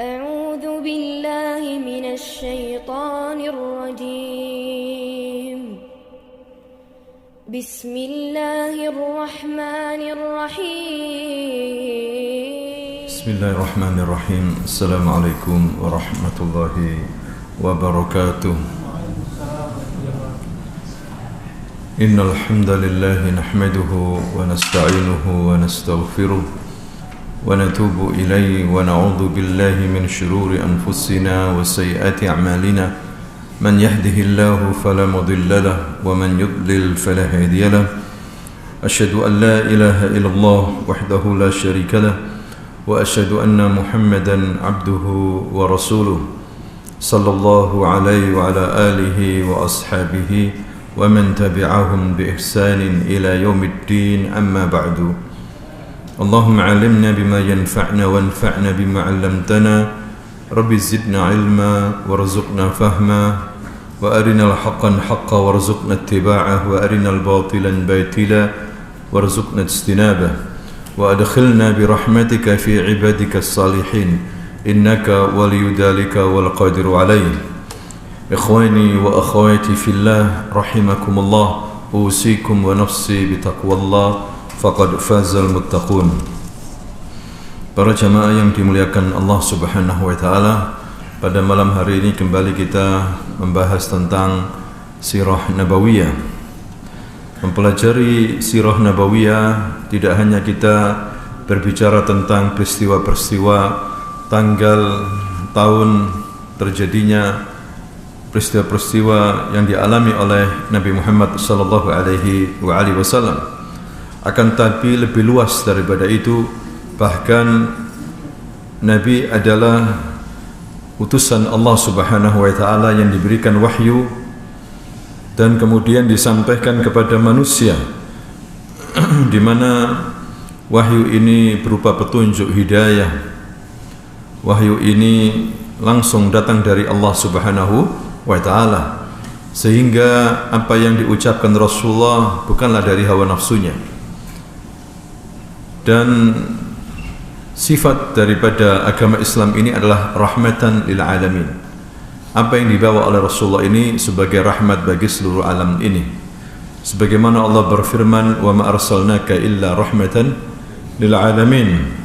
أعوذ بالله من الشيطان الرجيم بسم الله الرحمن الرحيم بسم الله الرحمن الرحيم السلام عليكم ورحمة الله وبركاته إن الحمد لله نحمده ونستعينه ونستغفره ونتوب إليه ونعوذ بالله من شرور أنفسنا وسيئات أعمالنا من يهده الله فلا مضل له ومن يضلل فلا هادي له أشهد أن لا إله إلا الله وحده لا شريك له وأشهد أن محمدا عبده ورسوله صلى الله عليه وعلى آله وأصحابه ومن تبعهم بإحسان إلى يوم الدين أما بعد اللهم علمنا بما ينفعنا وانفعنا بما علمتنا رب زدنا علما وارزقنا فهما وأرنا الحق حقا وارزقنا اتباعه وأرنا الباطل باطلا وارزقنا اجتنابه وأدخلنا برحمتك في عبادك الصالحين إنك ولي ذلك والقادر عليه إخواني وأخواتي في الله رحمكم الله أوصيكم ونفسي بتقوى الله faqad fazal muttaqun. Para jamaah yang dimuliakan Allah Subhanahu wa taala, pada malam hari ini kembali kita membahas tentang sirah nabawiyah. Mempelajari sirah nabawiyah tidak hanya kita berbicara tentang peristiwa-peristiwa, tanggal, tahun terjadinya peristiwa-peristiwa yang dialami oleh Nabi Muhammad sallallahu alaihi wasallam. Akan tapi lebih luas daripada itu, bahkan Nabi adalah utusan Allah Subhanahu wa taala yang diberikan wahyu dan kemudian disampaikan kepada manusia di mana wahyu ini berupa petunjuk hidayah. Wahyu ini langsung datang dari Allah Subhanahu wa taala, sehingga apa yang diucapkan Rasulullah bukanlah dari hawa nafsunya. Dan sifat daripada agama Islam ini adalah rahmatan lil alamin. Apa yang dibawa oleh Rasulullah ini sebagai rahmat bagi seluruh alam ini. Sebagaimana Allah berfirman, "Wa ma arsalnaka illa rahmatan lil alamin."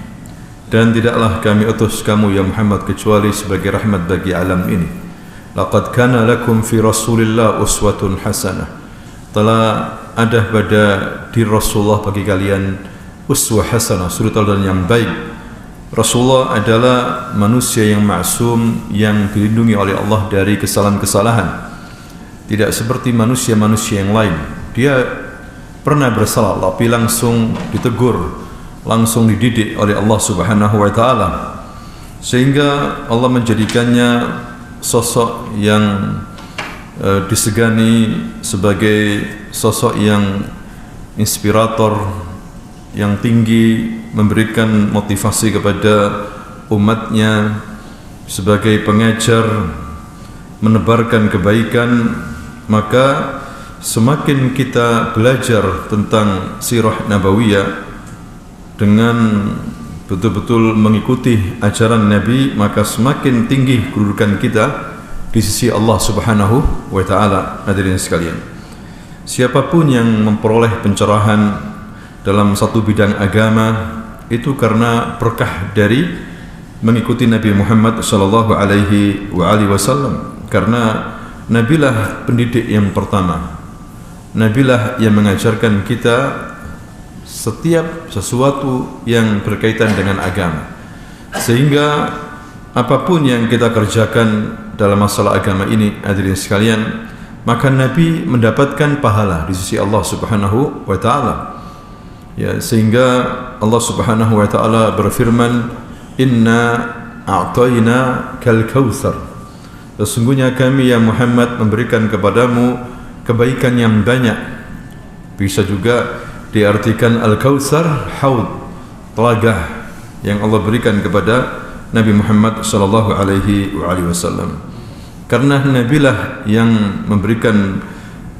Dan tidaklah kami utus kamu ya Muhammad kecuali sebagai rahmat bagi alam ini. Laqad kana lakum fi Rasulillah uswatun hasanah. Telah ada pada diri Rasulullah bagi kalian uswah hasanah, suri teladan yang baik. Rasulullah adalah manusia yang maksum, yang dilindungi oleh Allah dari kesalahan-kesalahan. Tidak seperti manusia-manusia yang lain. Dia pernah bersalah tapi langsung ditegur, langsung dididik oleh Allah Subhanahu wa taala. Sehingga Allah menjadikannya sosok yang disegani sebagai sosok yang inspirator, yang tinggi, memberikan motivasi kepada umatnya, sebagai pengajar, menebarkan kebaikan. Maka semakin kita belajar tentang sirah nabawiyah dengan betul-betul mengikuti ajaran Nabi, maka semakin tinggi kedudukan kita di sisi Allah Subhanahu wa taala. Hadirin sekalian, siapapun yang memperoleh pencerahan dalam satu bidang agama itu karena berkah dari mengikuti Nabi Muhammad sallallahu alaihi wasallam. Karena Nabilah pendidik yang pertama, Nabilah yang mengajarkan kita setiap sesuatu yang berkaitan dengan agama. Sehingga apapun yang kita kerjakan dalam masalah agama ini, hadirin sekalian, maka Nabi mendapatkan pahala di sisi Allah Subhanahu wa taala. Ya, sehingga Allah Subhanahu wa taala berfirman, "Inna a'tayna kal kautsar." Sesungguhnya kami ya Muhammad memberikan kepadamu kebaikan yang banyak. Bisa juga diartikan al-kautsar, haud, telaga yang Allah berikan kepada Nabi Muhammad sallallahu alaihi wasallam. Karena Nabilah yang memberikan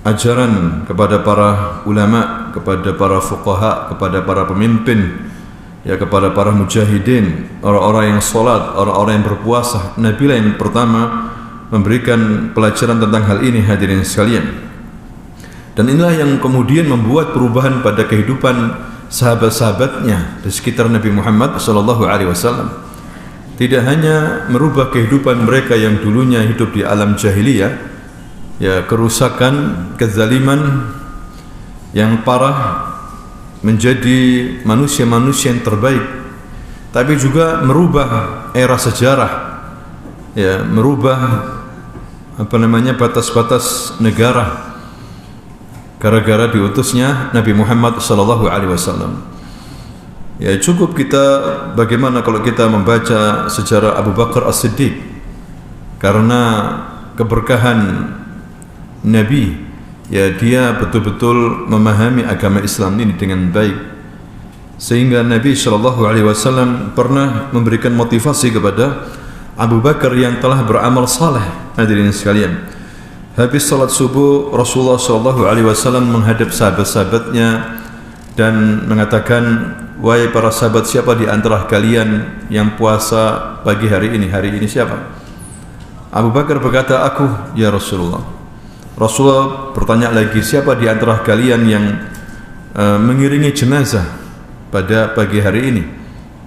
ajaran kepada para ulama, kepada para fuqaha, kepada para pemimpin, ya kepada para mujahidin, orang-orang yang sholat, orang-orang yang berpuasa. Nabi lah yang pertama memberikan pelajaran tentang hal ini, hadirin sekalian. Dan inilah yang kemudian membuat perubahan pada kehidupan sahabat-sahabatnya di sekitar Nabi Muhammad SAW. Tidak hanya merubah kehidupan mereka yang dulunya hidup di alam jahiliyah, ya kerusakan, kezaliman yang parah, menjadi manusia-manusia yang terbaik, tapi juga merubah era sejarah, ya merubah batas-batas negara gara-gara diutusnya Nabi Muhammad SAW. Ya cukup kita bagaimana kalau kita membaca sejarah Abu Bakar As-Siddiq, karena keberkahan Nabi, ya dia betul-betul memahami agama Islam ini dengan baik, sehingga Nabi SAW pernah memberikan motivasi kepada Abu Bakar yang telah beramal saleh. Hadirin sekalian, habis salat subuh Rasulullah SAW menghadap sahabat-sahabatnya dan mengatakan, wahai para sahabat, siapa di antara kalian yang puasa pagi hari ini? Hari ini siapa? Abu Bakar berkata, aku ya Rasulullah. Rasulullah bertanya lagi, siapa di antara kalian yang mengiringi jenazah pada pagi hari ini?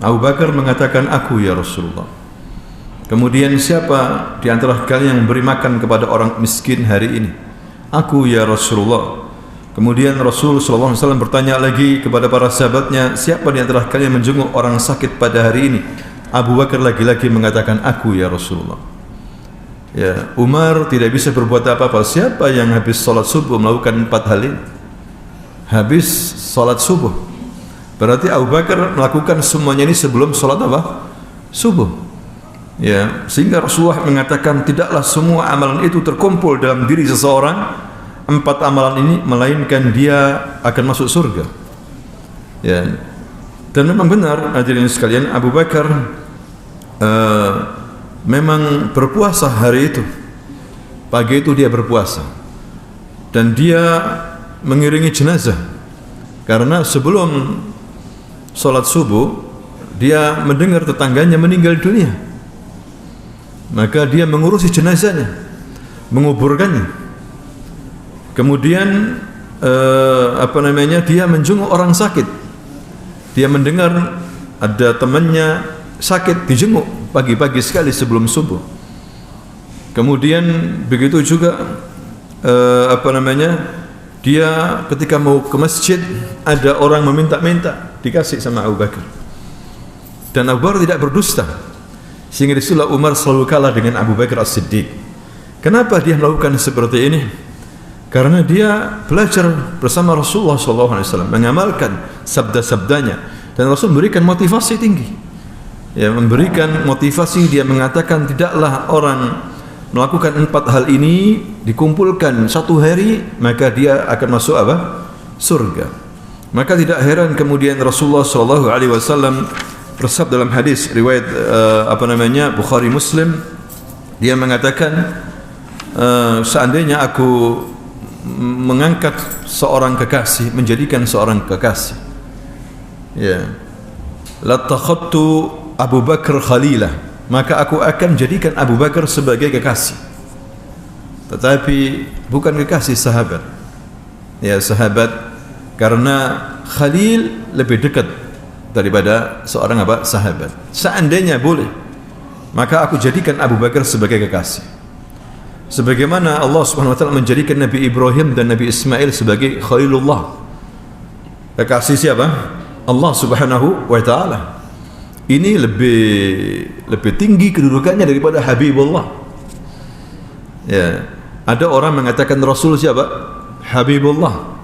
Abu Bakar mengatakan, aku ya Rasulullah. Kemudian siapa di antara kalian yang memberi makan kepada orang miskin hari ini? Aku ya Rasulullah. Kemudian Rasul SAW bertanya lagi kepada para sahabatnya, siapa di antara kalian menjenguk orang sakit pada hari ini? Abu Bakar lagi-lagi mengatakan, aku ya Rasulullah. Ya, Umar tidak bisa berbuat apa-apa. Siapa yang habis salat subuh melakukan 4 hal ini? Habis salat subuh, berarti Abu Bakar melakukan semuanya ini sebelum salat apa? Subuh. Ya, sehingga Rasulullah mengatakan, tidaklah semua amalan itu terkumpul dalam diri seseorang, 4 amalan ini, melainkan dia akan masuk surga. Ya, dan memang benar hadirin sekalian, Abu Bakar memang berpuasa hari itu. Pagi itu dia berpuasa dan dia mengiringi jenazah, karena sebelum sholat subuh dia mendengar tetangganya meninggal dunia, maka dia mengurusi jenazahnya, menguburkannya. Kemudian dia menjenguk orang sakit. Dia mendengar ada temannya sakit, dijenguk pagi-pagi sekali sebelum subuh. Kemudian begitu juga dia ketika mau ke masjid, ada orang meminta-minta, dikasih sama Abu Bakar. Dan Abu Bakar tidak berdusta, sehingga disitulah Umar selalu kalah dengan Abu Bakar As-Siddiq. Kenapa dia melakukan seperti ini? Karena dia belajar bersama Rasulullah SAW, mengamalkan sabda-sabdanya, dan Rasul memberikan motivasi tinggi. Ya, memberikan motivasi, dia mengatakan tidaklah orang melakukan 4 hal ini dikumpulkan 1 hari, maka dia akan masuk apa? Surga. Maka tidak heran kemudian Rasulullah SAW bersabda dalam hadis riwayat Bukhari Muslim, dia mengatakan, seandainya aku mengangkat seorang kekasih, menjadikan seorang kekasih, ya, latakhattu Abu Bakar khalilah, maka aku akan jadikan Abu Bakar sebagai kekasih. Tetapi bukan kekasih sahabat, ya sahabat, karena khalil lebih dekat daripada seorang sahabat. Seandainya boleh, maka aku jadikan Abu Bakar sebagai kekasih. Sebagaimana Allah Subhanahu wa taala menjadikan Nabi Ibrahim dan Nabi Ismail sebagai Khalilullah. Kekasih siapa? Allah Subhanahu wa taala. Ini lebih tinggi kedudukannya daripada Habibullah. Ya, ada orang mengatakan Rasul siapa? Habibullah.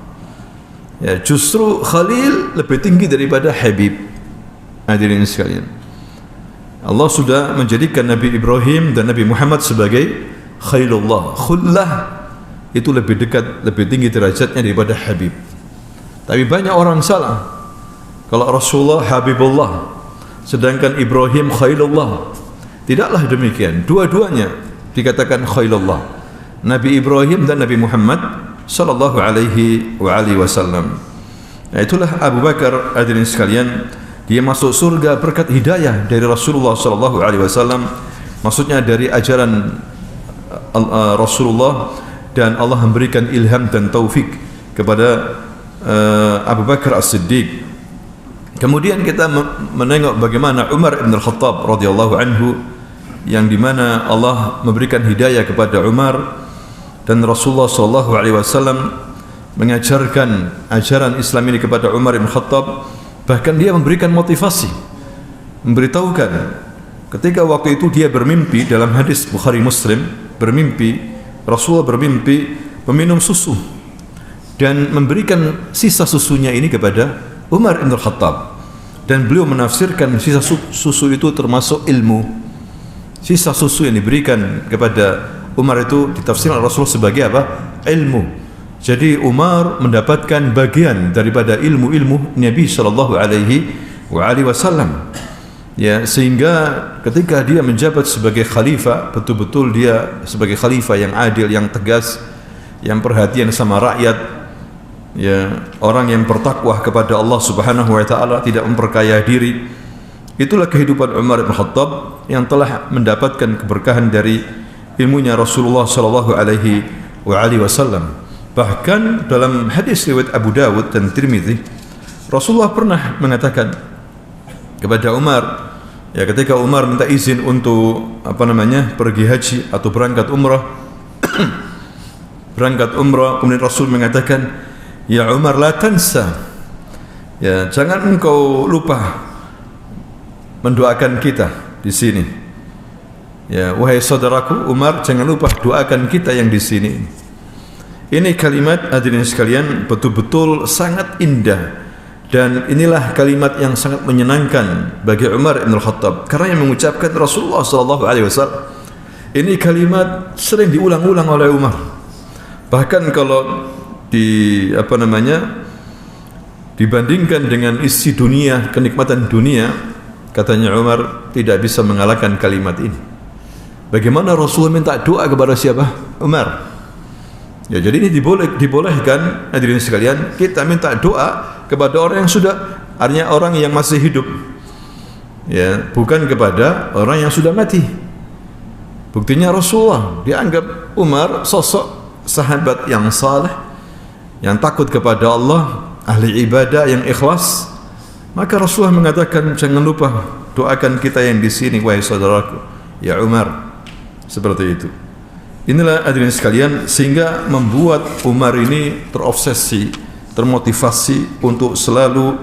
Ya, justru Khalil lebih tinggi daripada Habib. Hadirin sekalian, Allah sudah menjadikan Nabi Ibrahim dan Nabi Muhammad sebagai Khalilullah. Khullah itu lebih dekat, lebih tinggi derajatnya daripada Habib. Tapi banyak orang salah. Kalau Rasulullah Habibullah, sedangkan Ibrahim Khalilullah. Tidaklah demikian. Dua-duanya dikatakan Khalilullah. Nabi Ibrahim dan Nabi Muhammad sallallahu alaihi wasallam. Nah, itulah Abu Bakar hadirin sekalian Dia masuk surga berkat hidayah dari Rasulullah sallallahu alaihi wasallam, maksudnya dari ajaran Rasulullah, dan Allah memberikan ilham dan taufik kepada Abu Bakar As-Siddiq. Kemudian kita menengok bagaimana Umar bin Al-Khattab radhiyallahu anhu, yang dimana Allah memberikan hidayah kepada Umar, dan Rasulullah sallallahu alaihi wasallam mengajarkan ajaran Islam ini kepada Umar bin Khattab. Bahkan dia memberikan motivasi, memberitahukan ketika waktu itu dia bermimpi, dalam hadis Bukhari Muslim, Rasulullah bermimpi meminum susu dan memberikan sisa susunya ini kepada Umar bin Khattab, dan beliau menafsirkan sisa susu itu termasuk ilmu. Sisa susu yang diberikan kepada Umar itu ditafsirkan Rasulullah sebagai apa? Ilmu. Jadi Umar mendapatkan bagian daripada ilmu-ilmu Nabi sallallahu alaihi wasallam. Ya, sehingga ketika dia menjabat sebagai khalifah, betul-betul dia sebagai khalifah yang adil, yang tegas, yang perhatian sama rakyat, ya, orang yang bertakwa kepada Allah Subhanahu wa taala, tidak memperkaya diri. Itulah kehidupan Umar bin Khattab yang telah mendapatkan keberkahan dari ilmunya Rasulullah sallallahu alaihi wasallam. Bahkan dalam hadis riwayat Abu Dawud dan Tirmidzi, Rasulullah pernah mengatakan kepada Umar, ya, ketika Umar minta izin untuk pergi haji atau berangkat umrah, kemudian Rasul mengatakan, ya Umar, la tansa, ya, jangan engkau lupa mendoakan kita di sini. Ya, wahai saudaraku Umar, jangan lupa doakan kita yang di sini. Ini kalimat, hadirin sekalian, betul-betul sangat indah, dan inilah kalimat yang sangat menyenangkan bagi Umar bin Khattab, karena yang mengucapkan Rasulullah sallallahu alaihi wasallam. Ini kalimat sering diulang-ulang oleh Umar. Bahkan kalau dibandingkan dengan isi dunia, kenikmatan dunia, katanya Umar tidak bisa mengalahkan kalimat ini. Bagaimana Rasulullah minta doa kepada siapa? Umar. Ya, jadi ini dibolehkan, hadirin sekalian, kita minta doa kepada orang yang sudah, artinya orang yang masih hidup, ya, bukan kepada orang yang sudah mati. Buktinya Rasulullah dianggap Umar sosok sahabat yang saleh, yang takut kepada Allah, ahli ibadah yang ikhlas. Maka Rasulullah mengatakan, jangan lupa doakan kita yang di sini, wahai saudaraku, ya Umar. Seperti itu. Inilah hadirin sekalian, sehingga membuat Umar ini terobsesi, termotivasi untuk selalu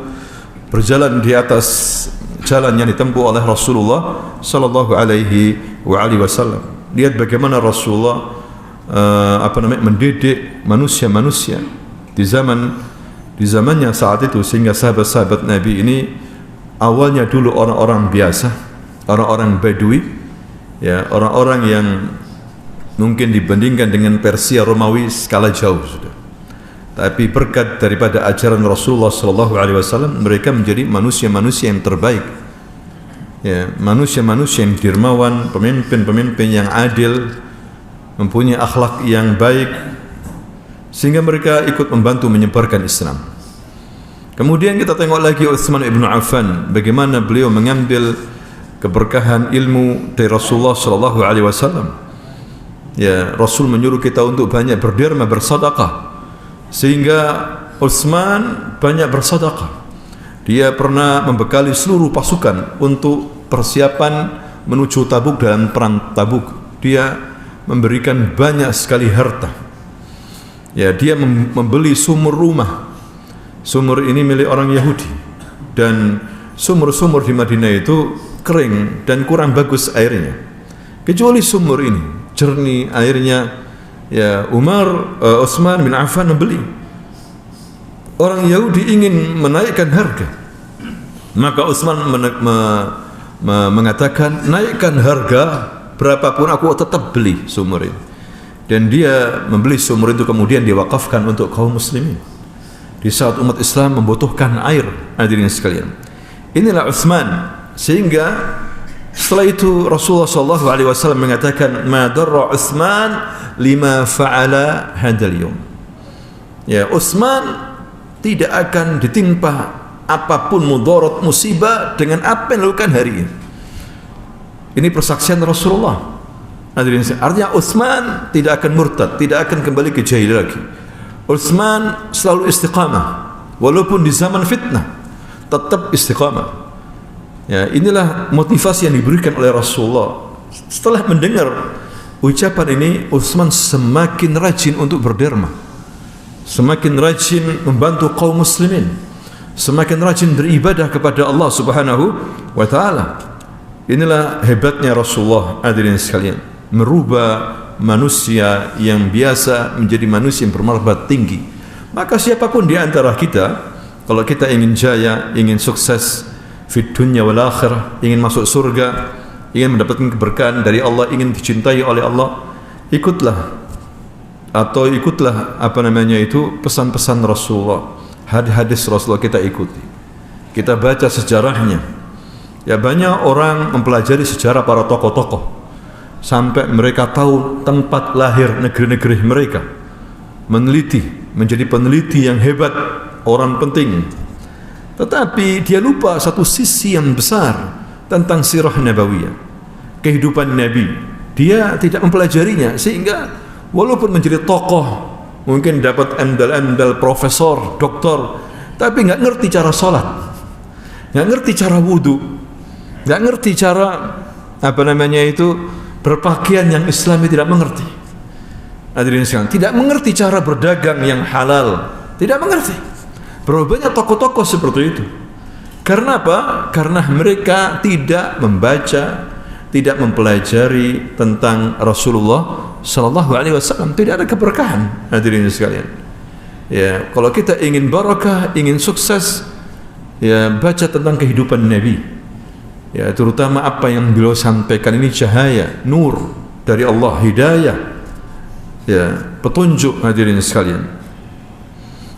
berjalan di atas jalan yang ditempuh oleh Rasulullah sallallahu alaihi wasallam. Lihat bagaimana Rasulullah mendidik manusia-manusia di zamannya saat itu, sehingga sahabat-sahabat Nabi ini awalnya dulu orang-orang biasa, orang-orang Badui, ya, orang-orang yang mungkin dibandingkan dengan Persia Romawi skala jauh sudah. Tapi berkat daripada ajaran Rasulullah sallallahu alaihi wasallam, mereka menjadi manusia-manusia yang terbaik. Ya, manusia-manusia yang dermawan, pemimpin-pemimpin yang adil, mempunyai akhlak yang baik, sehingga mereka ikut membantu menyebarkan Islam. Kemudian kita tengok lagi Utsman ibn Affan, bagaimana beliau mengambil keberkahan ilmu dari Rasulullah sallallahu alaihi wasallam. Ya, Rasul menyuruh kita untuk banyak berderma, bersedekah, sehingga Utsman banyak bersedekah. Dia pernah membekali seluruh pasukan untuk persiapan menuju Tabuk dalam perang Tabuk. Dia memberikan banyak sekali harta. Ya, dia membeli sumur rumah. Sumur ini milik orang Yahudi, dan sumur-sumur di Madinah itu kering dan kurang bagus airnya. Kecuali sumur ini jernih airnya, ya, Utsman bin Affan membeli. Orang Yahudi ingin menaikkan harga, maka Utsman mengatakan, naikkan harga berapapun aku tetap beli sumur ini. Dan dia membeli sumur itu, kemudian diwakafkan untuk kaum muslimin di saat umat Islam membutuhkan air, hadirin sekalian. Inilah Utsman. Sehingga setelah itu Rasulullah sallallahu alaihi wasallam mengatakan, ma darra Utsman lima fa'ala hadzal yawm. Ya, Utsman tidak akan ditimpa apapun mudarat musibah dengan apa yang dilakukan hari ini. Ini persaksian Rasulullah. Artinya Utsman tidak akan murtad, tidak akan kembali ke jahil lagi. Utsman selalu istiqamah walaupun di zaman fitnah, tetap istiqamah. Ya, inilah motivasi yang diberikan oleh Rasulullah. Setelah mendengar ucapan ini, Utsman semakin rajin untuk berderma, semakin rajin membantu kaum muslimin, semakin rajin beribadah kepada Allah Subhanahu wa taala. Inilah hebatnya Rasulullah, hadirin sekalian, merubah manusia yang biasa menjadi manusia yang bermartabat tinggi. Maka siapapun di antara kita, kalau kita ingin jaya, ingin sukses fid dunya wal akhirah, ingin masuk surga, ingin mendapatkan keberkahan dari Allah, ingin dicintai oleh Allah, ikutlah pesan-pesan Rasulullah, hadis Rasulullah kita ikuti. Kita baca sejarahnya. Ya, banyak orang mempelajari sejarah para tokoh-tokoh sampai mereka tahu tempat lahir negeri-negeri mereka, meneliti, menjadi peneliti yang hebat, orang penting. Tetapi dia lupa satu sisi yang besar tentang sirah nabawiyah, kehidupan Nabi. Dia tidak mempelajarinya, sehingga walaupun menjadi tokoh, mungkin dapat endal-endal profesor, doktor, tapi nggak ngerti cara sholat, nggak ngerti cara wudhu, nggak ngerti cara berpakaian yang Islami, tidak mengerti. Hadirin sekalian, tidak mengerti cara berdagang yang halal, tidak mengerti. Berapa banyak tokoh-tokoh seperti itu. Karena apa? Karena mereka tidak membaca, tidak mempelajari tentang Rasulullah Sallallahu Alaihi Wasallam. Tidak ada keberkahan, hadirin sekalian. Ya, kalau kita ingin barakah, ingin sukses, ya baca tentang kehidupan Nabi. Ya, terutama apa yang beliau sampaikan ini cahaya, nur dari Allah, hidayah, ya, petunjuk, hadirin sekalian.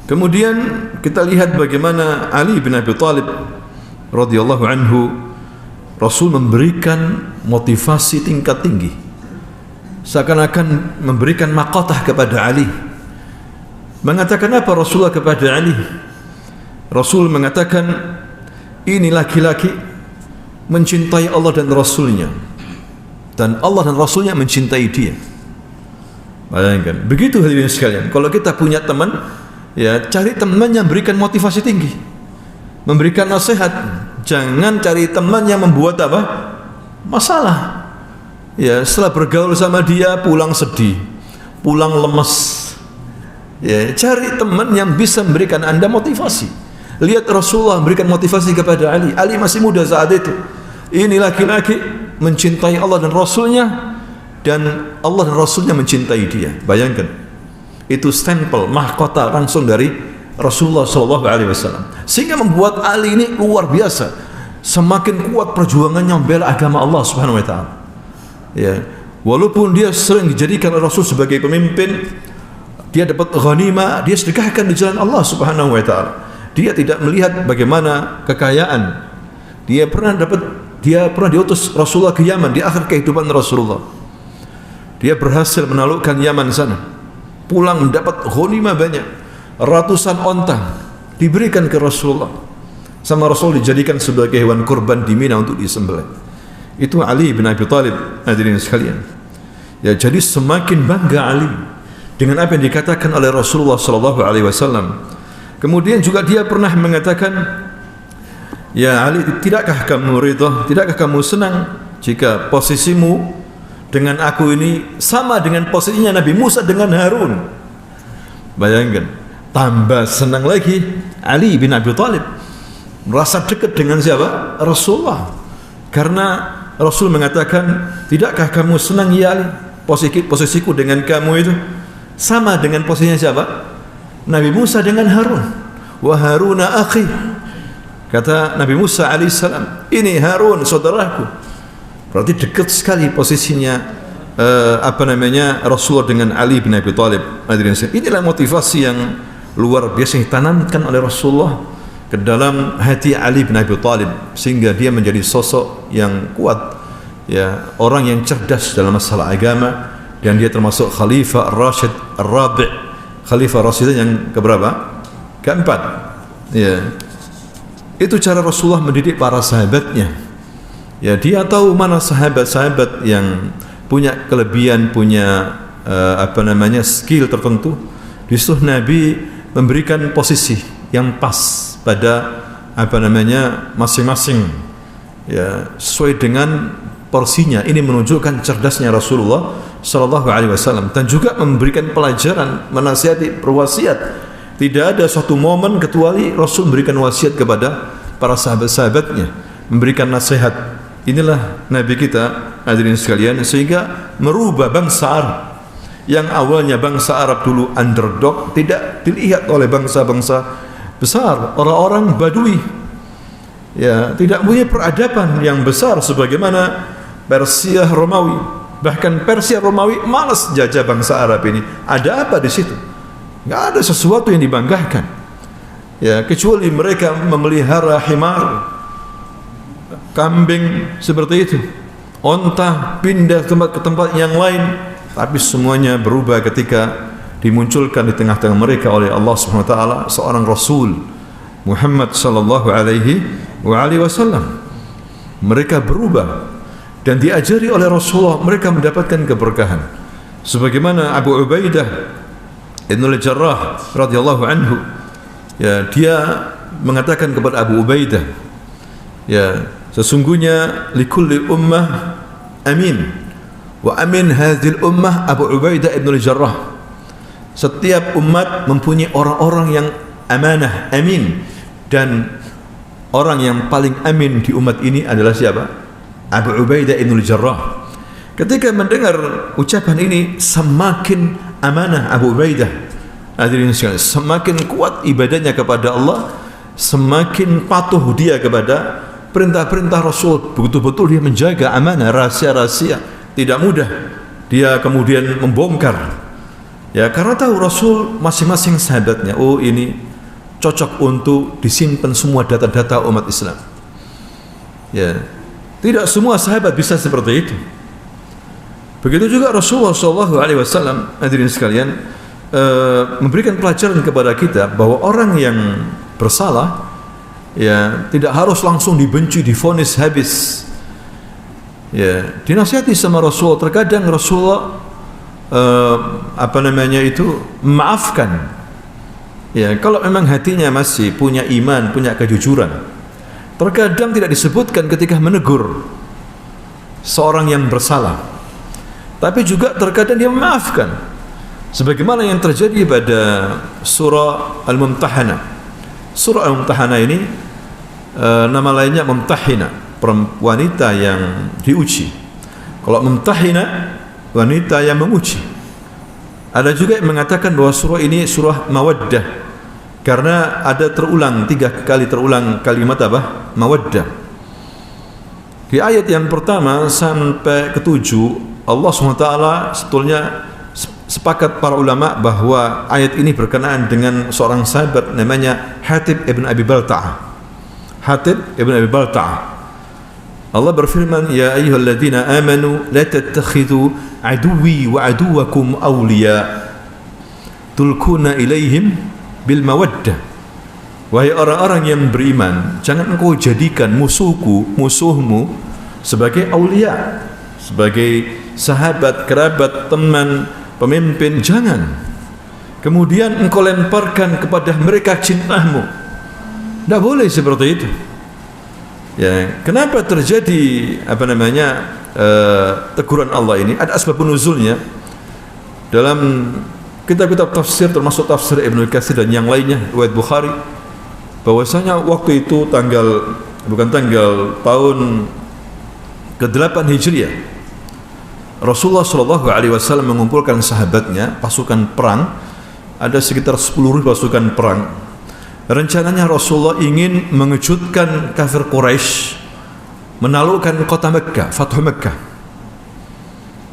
Kemudian kita lihat bagaimana Ali bin Abi Thalib radhiyallahu anhu, Rasul memberikan motivasi tingkat tinggi, seakan-akan memberikan maqatah kepada Ali. Mengatakan apa Rasulullah kepada Ali? Rasul mengatakan, ini laki-laki mencintai Allah dan Rasulnya, dan Allah dan Rasulnya mencintai dia. Bayangkan, begitu hadirin sekalian. Kalau kita punya teman, ya cari teman yang berikan motivasi tinggi, memberikan nasihat. Jangan cari teman yang membuat masalah. Ya, setelah bergaul sama dia pulang sedih, pulang lemes. Ya, cari teman yang bisa memberikan Anda motivasi. Lihat Rasulullah memberikan motivasi kepada Ali. Ali masih muda saat itu. Ini laki-laki mencintai Allah dan Rasulnya, dan Allah dan Rasulnya mencintai dia. Bayangkan, itu stempel mahkota langsung dari Rasulullah SAW, sehingga membuat Ali ini luar biasa, semakin kuat perjuangannya membela agama Allah Subhanahu Wa Taala. Ya, walaupun dia sering dijadikan oleh Rasul sebagai pemimpin, dia dapat ghanimah, dia sedekahkan di jalan Allah Subhanahu Wa Taala. Dia tidak melihat bagaimana kekayaan. Dia pernah diutus Rasulullah ke Yaman di akhir kehidupan Rasulullah. Dia berhasil menaklukkan Yaman sana. Pulang mendapat ghanimah banyak, ratusan onta diberikan ke Rasulullah. Sama Rasul dijadikan sebagai hewan kurban di Mina untuk disembelih. Itu Ali bin Abi Thalib, hadirin sekalian. Ya, jadi semakin bangga Ali dengan apa yang dikatakan oleh Rasulullah SAW. Kemudian juga dia pernah mengatakan, ya Ali, tidakkah kamu ridha, tidakkah kamu senang jika posisimu dengan aku ini sama dengan posisinya Nabi Musa dengan Harun? Bayangkan, tambah senang lagi Ali bin Abi Thalib, merasa dekat dengan siapa? Rasulullah. Karena Rasul mengatakan, tidakkah kamu senang ya Ali, posisiku dengan kamu itu sama dengan posisinya siapa? Nabi Musa dengan Harun. Wa Haruna akhi, kata Nabi Musa alaihissalam, ini Harun saudaraku. Berarti dekat sekali posisinya Rasulullah dengan Ali bin Abi Thalib. Inilah motivasi yang luar biasa yang ditanamkan oleh Rasulullah ke dalam hati Ali bin Abi Thalib, sehingga dia menjadi sosok yang kuat, ya, orang yang cerdas dalam masalah agama, dan dia termasuk Khalifah Ar-Rashid Ar-Rabi', Khalifah Rasyid yang keberapa? Keempat. Ya. Itu cara Rasulullah mendidik para sahabatnya. Ya, dia tahu mana sahabat-sahabat yang punya kelebihan, punya skill tertentu. Disuruh Nabi memberikan posisi yang pas pada masing-masing, ya, sesuai dengan porsinya. Ini menunjukkan cerdasnya Rasulullah Shallallahu Alaihi Wasallam, dan juga memberikan pelajaran, menasihati, berwasiat. Tidak ada suatu momen kecuali Rasul memberikan wasiat kepada para sahabat-sahabatnya, memberikan nasihat. Inilah Nabi kita, hadirin sekalian, sehingga merubah bangsa Arab yang awalnya bangsa Arab dulu underdog, tidak dilihat oleh bangsa-bangsa besar, orang-orang Badui, ya, tidak punya peradaban yang besar sebagaimana Persia Romawi. Bahkan Persia Romawi malas jajah bangsa Arab ini. Ada apa di situ? Nggak ada sesuatu yang dibanggakan, ya, kecuali mereka memelihara himar, kambing seperti itu, onta, pindah ke tempat yang lain. Tapi semuanya berubah ketika dimunculkan di tengah-tengah mereka oleh Allah Subhanahu wa taala seorang Rasul Muhammad sallallahu alaihi wasallam. Mereka berubah dan diajari oleh Rasulullah, mereka mendapatkan keberkahan. Sebagaimana Abu Ubaidah Ibn al-Jarrah radhiyallahu anhu, ya, dia mengatakan kepada Abu Ubaidah, ya, sesungguhnya likulli ummah amin, wa amin hadhil ummah Abu Ubaidah Ibn al-Jarrah. Setiap umat mempunyai orang-orang yang amanah, amin, dan orang yang paling amin di umat ini adalah siapa? Abu Ubaidah Ibn al-Jarrah. Ketika mendengar ucapan ini, semakin amanah Abu Ubaidah, hadirin sekalian, semakin kuat ibadahnya kepada Allah, semakin patuh dia kepada perintah-perintah Rasul. Betul-betul dia menjaga amanah, rahasia-rahasia. Tidak mudah dia kemudian membongkar, ya, karena tahu Rasul masing-masing sahabatnya, oh ini cocok untuk disimpan semua data-data umat Islam. Ya, tidak semua sahabat bisa seperti itu. Begitu juga Rasulullah SAW, hadirin sekalian, memberikan pelajaran kepada kita bahwa orang yang bersalah, ya, tidak harus langsung dibenci, divonis habis. Ya, dinasihati sama Rasulullah. Terkadang Rasulullah memaafkan. Ya, kalau memang hatinya masih punya iman, punya kejujuran. Terkadang tidak disebutkan ketika menegur seorang yang bersalah, tapi juga terkadang dia memaafkan, sebagaimana yang terjadi pada surah Al-Mumtahanah. Surah Al-Mumtahanah ini nama lainnya Mumtahina, wanita yang diuji. Kalau Mumtahina, wanita yang menguji. Ada juga yang mengatakan bahwa surah ini surah Mawaddah, karena ada terulang, 3 kali terulang kalimat apa? Mawaddah. Di ayat yang pertama sampai ke-7, Allah SWT sebetulnya sepakat para ulama bahwa ayat ini berkenaan dengan seorang sahabat namanya Hatib ibn Abi Balta'ah. Hatib ibn Abi Balta'ah. Allah berfirman, ya ayyuhalladzina amanu la tattakhidhu aduwwi wa aduwakum awliya tulkuna ilaihim bil mawaddah. Wahai orang-orang yang beriman, jangan engkau jadikan musuhku, musuhmu sebagai aulia, sebagai sahabat, kerabat, teman, pemimpin. Jangan kemudian engkau lemparkan kepada mereka cintamu. Tidak boleh seperti itu. Ya, kenapa terjadi teguran Allah ini? Ada asbab nuzulnya dalam kitab-kitab tafsir, termasuk tafsir Ibnu Katsir dan yang lainnya, riwayat Bukhari, bahwasanya waktu itu tahun ke-8 Hijriah, Rasulullah SAW mengumpulkan sahabatnya, pasukan perang, ada sekitar 10.000 pasukan perang. Rencananya Rasulullah ingin mengejutkan kafir Quraisy, menaklukkan kota Mekah, Fathu Mekah.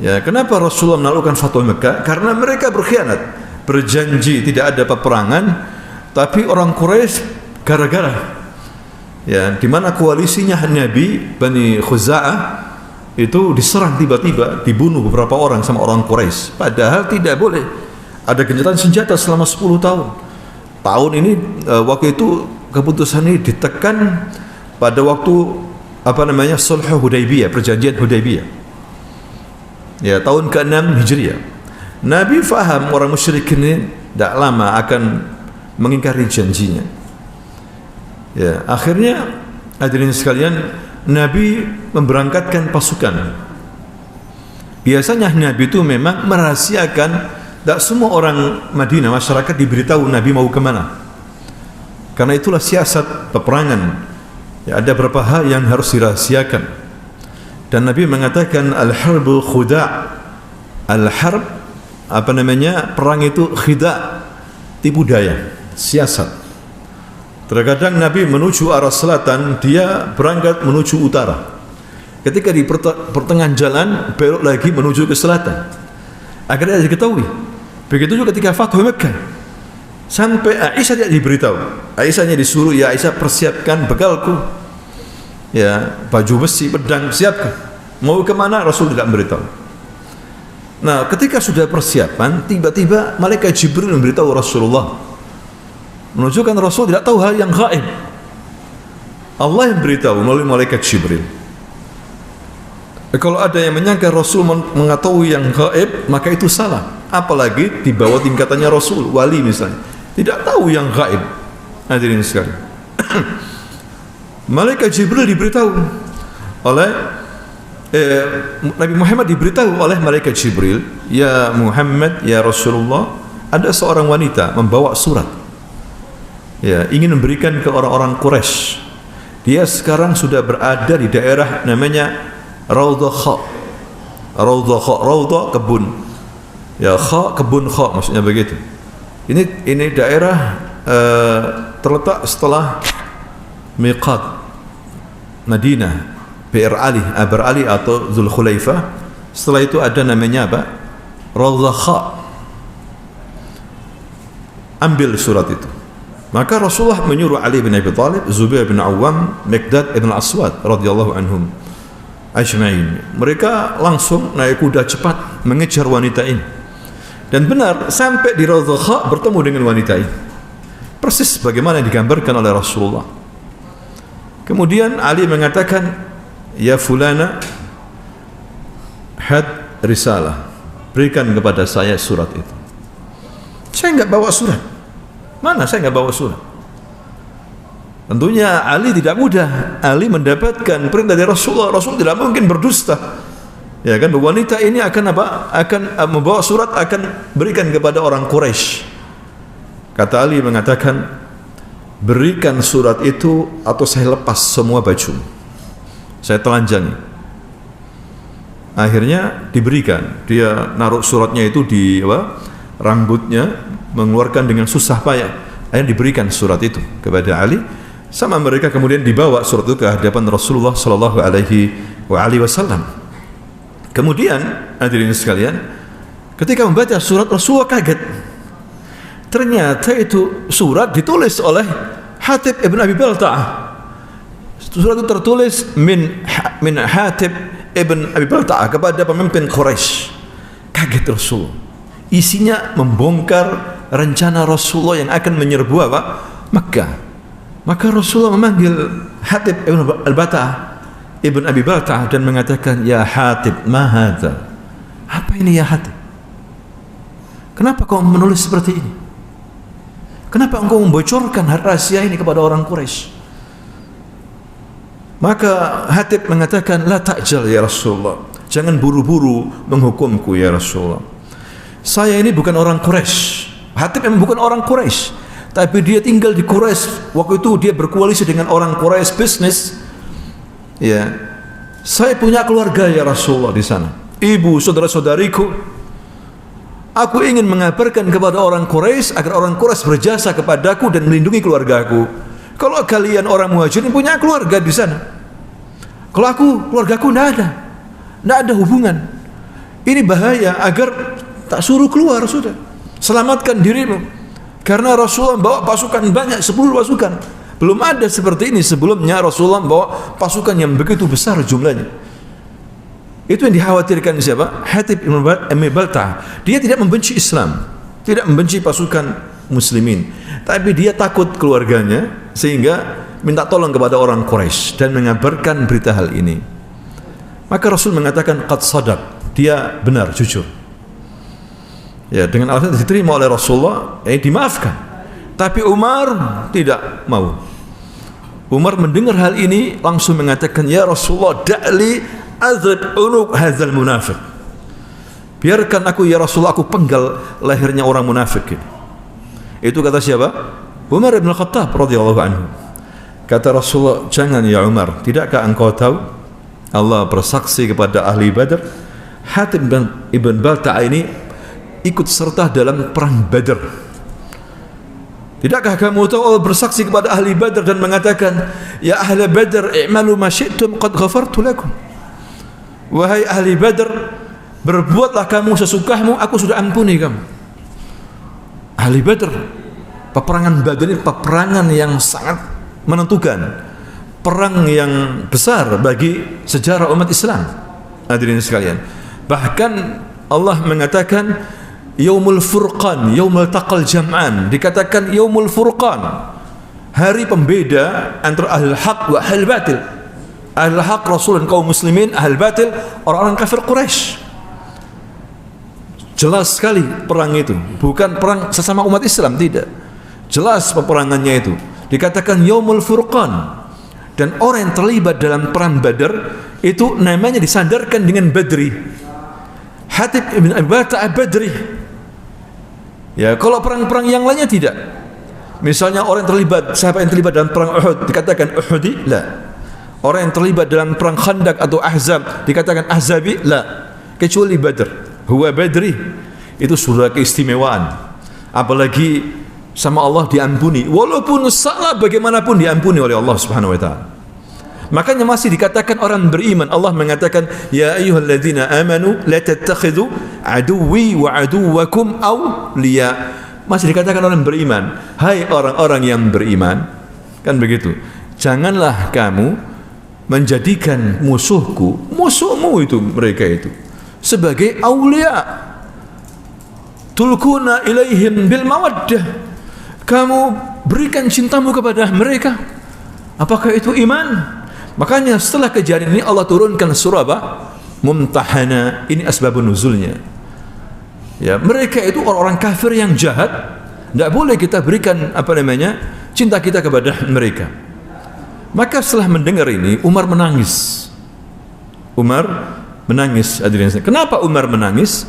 Ya, kenapa Rasulullah menaklukkan Fathu Mekah? Karena mereka berkhianat, berjanji tidak ada peperangan, tapi orang Quraisy gara-gara, ya, di mana koalisinya Nabi Bani Khuza'ah itu diserang tiba-tiba, dibunuh beberapa orang sama orang Quraisy. Padahal tidak boleh ada gencatan senjata selama 10 tahun. Tahun ini waktu itu keputusan ini ditekan pada waktu Sulh Hudaybiyah, perjanjian Hudaybiyah. Ya, tahun ke-6 Hijriah. Nabi faham orang musyrik ini tidak lama akan mengingkari janjinya. Ya, akhirnya hadirin sekalian, Nabi memberangkatkan pasukan. Biasanya Nabi itu memang merahasiakan, tidak semua orang Madinah, masyarakat diberitahu Nabi mau kemana. Karena itulah siasat peperangan. Ya, ada beberapa hal yang harus dirahasiakan. Dan Nabi mengatakan al-harbul khuda'. Al-harb perang itu khida', tipu daya, siasat. Terkadang Nabi menuju arah selatan, dia berangkat menuju utara. Ketika di pertengahan jalan belok lagi menuju ke selatan. Akhirnya diketahui. Begitu juga ketika Fathu Mekah. Sampai Aisyah tidak diberitahu. Aisyahnya disuruh, ya Aisyah persiapkan bekalku. Ya, baju besi, pedang siapkan. Mau kemana? Rasul tidak memberitahu. Nah, ketika sudah persiapan, tiba-tiba malaikat Jibril memberitahu Rasulullah. Menunjukkan Rasul tidak tahu hal yang gaib. Allah yang beritahu melalui malaikat Jibril. Kalau ada yang menyangka Rasul mengetahui yang gaib, maka itu salah. Apalagi di bawah tingkatannya Rasul, wali misalnya, tidak tahu yang gaib. Hadirin sekalian, malaikat Jibril diberitahu oleh Nabi Muhammad diberitahu oleh malaikat Jibril, ya Muhammad, ya Rasulullah, ada seorang wanita membawa surat. Ya, ingin memberikan ke orang-orang Quraisy. Dia sekarang sudah berada di daerah namanya Raudhah Kha. Raudhah kebun. Ya, Kha kebun Kha maksudnya begitu. Ini daerah terletak setelah miqat Madinah, Bir Ali atau Dzulkhulaifah. Setelah itu ada namanya apa? Raudhah Kha. Ambil surat itu. Maka Rasulullah menyuruh Ali bin Abi Thalib, Zubair bin Awam, Miqdad ibn Aswad radhiyallahu anhum ajma'in. Mereka langsung naik kuda cepat mengejar wanita ini. Dan benar, sampai di Raudhah Kha bertemu dengan wanita ini. Persis bagaimana yang digambarkan oleh Rasulullah. Kemudian Ali mengatakan, ya fulana, had risalah, berikan kepada saya surat itu. Saya enggak bawa surat. Mana saya enggak bawa surat? Tentunya Ali tidak mudah. Ali mendapatkan perintah dari Rasulullah. Rasul tidak mungkin berdusta. Ya kan, wanita ini akan apa? Akan membawa surat, akan berikan kepada orang Quraisy. Kata Ali mengatakan, berikan surat itu atau saya lepas semua baju. Saya telanjangi. Akhirnya diberikan. Dia naruh suratnya itu di rambutnya, mengeluarkan dengan susah payah. Akhirnya diberikan surat itu kepada Ali. Sama mereka kemudian dibawa surat itu ke hadapan Rasulullah sallallahu alaihi wasallam. Kemudian hadirin sekalian, ketika membaca surat, Rasulullah kaget. Ternyata itu surat ditulis oleh Hatib ibn Abi Balta'ah. Surat itu tertulis min Hatib ibn Abi Balta'ah kepada pemimpin Quraisy. Kaget Rasulullah. Isinya membongkar rencana Rasulullah yang akan menyerbu apa? Makkah. Maka Rasulullah memanggil Hatib ibn Ibn Abi Balta'ah dan mengatakan, ya Hatib, ma hadza? Apa ini ya Hatib? Kenapa kau menulis seperti ini? Kenapa engkau membocorkan rahasia ini kepada orang Quraisy? Maka Hatib mengatakan, la ta'jal ya Rasulullah. Jangan buru-buru menghukumku ya Rasulullah. Saya ini bukan orang Quraisy. Hatib memang bukan orang Quraisy, tapi dia tinggal di Quraisy. Waktu itu dia berkoalisi dengan orang Quraisy bisnis. Ya, saya punya keluarga ya Rasulullah di sana. Ibu, saudara-saudariku. Aku ingin mengabarkan kepada orang Quraisy agar orang Quraisy berjasa kepadaku dan melindungi keluargaku. Kalau kalian orang Muhajirin punya keluarga di sana. Kalau keluargaku tidak ada hubungan. Ini bahaya, agar tak suruh keluar sudah. Selamatkan dirimu. Karena Rasulullah membawa pasukan banyak, 10 pasukan. Belum ada seperti ini sebelumnya. Rasulullah membawa pasukan yang begitu besar jumlahnya. Itu yang dikhawatirkan siapa? Hatib ibn Abi Balta'ah. Dia tidak membenci Islam, tidak membenci pasukan muslimin. Tapi dia takut keluarganya sehingga minta tolong kepada orang Quraisy dan mengabarkan berita hal ini. Maka Rasul mengatakan qad sadaq, dia benar, jujur. Ya, dengan alasan diterima oleh Rasulullah, dimaafkan. Tapi Umar tidak mau. Umar mendengar hal ini langsung mengatakan, ya Rasulullah, da'li azrib unuq hadzal munafiq. Biarkan aku ya Rasulullah, aku penggal lehernya orang munafik ini. Itu kata siapa? Umar bin Khattab radhiyallahu anhu. Kata Rasulullah, jangan ya Umar, tidakkah engkau tahu Allah bersaksi kepada ahli Badar, Hatib ibn Balta'a ini ikut serta dalam perang Badar. Tidakkah kamu tahu Allah bersaksi kepada ahli Badar dan mengatakan, ya ahli Badar i'malu ma syi'tum qad ghafartu lakum. Wahai ahli Badar, berbuatlah kamu sesukahmu, aku sudah ampuni kamu. Ahli Badar, peperangan Badar ini peperangan yang sangat menentukan, perang yang besar bagi sejarah umat Islam. Hadirin sekalian, bahkan Allah mengatakan Yaumul Furqan, Yaumul Taqal Jam'an, dikatakan Yaumul Furqan, hari pembeda antara ahlul haq wa ahlul batil. Ahlul haq Rasul dan kaum muslimin, ahlul batil orang-orang kafir Quraisy. Jelas sekali perang itu, bukan perang sesama umat Islam, tidak. Jelas peperangannya itu. Dikatakan Yaumul Furqan, dan orang yang terlibat dalam perang Badar itu namanya disandarkan dengan Badri. Hatib ibn Abi Balta'a Badri. Ya, kalau perang-perang yang lainnya tidak. Misalnya orang yang terlibat, siapa yang terlibat dalam perang Uhud dikatakan Uhudi? La. Orang yang terlibat dalam perang Khandaq atau Ahzab dikatakan Ahzabi? La. Kecuali Badr. Huwa Badri. Itu sudah keistimewaan. Apalagi sama Allah diampuni. Walaupun salah bagaimanapun diampuni oleh Allah Subhanahu wa taala. Makanya masih dikatakan orang beriman. Allah mengatakan, ya ayyuhalladzina amanu la tattakhidhu aduwwi wa aduwwakum awliya. Masih dikatakan orang beriman, hai orang-orang yang beriman, kan begitu, janganlah kamu menjadikan musuhmu itu, mereka itu sebagai awliya. Tulkuna ilaihim bil mawaddah, kamu berikan cintamu kepada mereka. Apakah itu iman? Makanya setelah kejadian ini Allah turunkan surah apa? Mumtahana. Ini asbabun nuzulnya. Ya, mereka itu orang-orang kafir yang jahat. Tidak boleh kita berikan cinta kita kepada mereka. Maka setelah mendengar ini Umar menangis. Kenapa Umar menangis?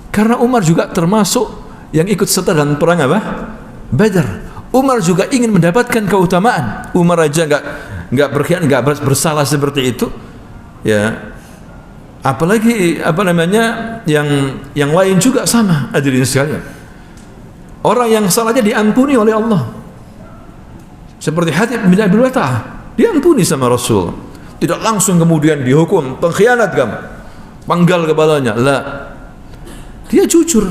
Karena Umar juga termasuk yang ikut serta dalam perang apa? Badar. Umar juga ingin mendapatkan keutamaan. Umar aja enggak bersalah seperti itu, ya. Apalagi yang lain juga sama, hadirin sekalian. Orang yang salahnya diampuni oleh Allah. Seperti Hatib bin Abi Balta'a, diampuni sama Rasul. Tidak langsung kemudian dihukum pengkhianat kamu, penggal kepalanya. La. Dia jujur.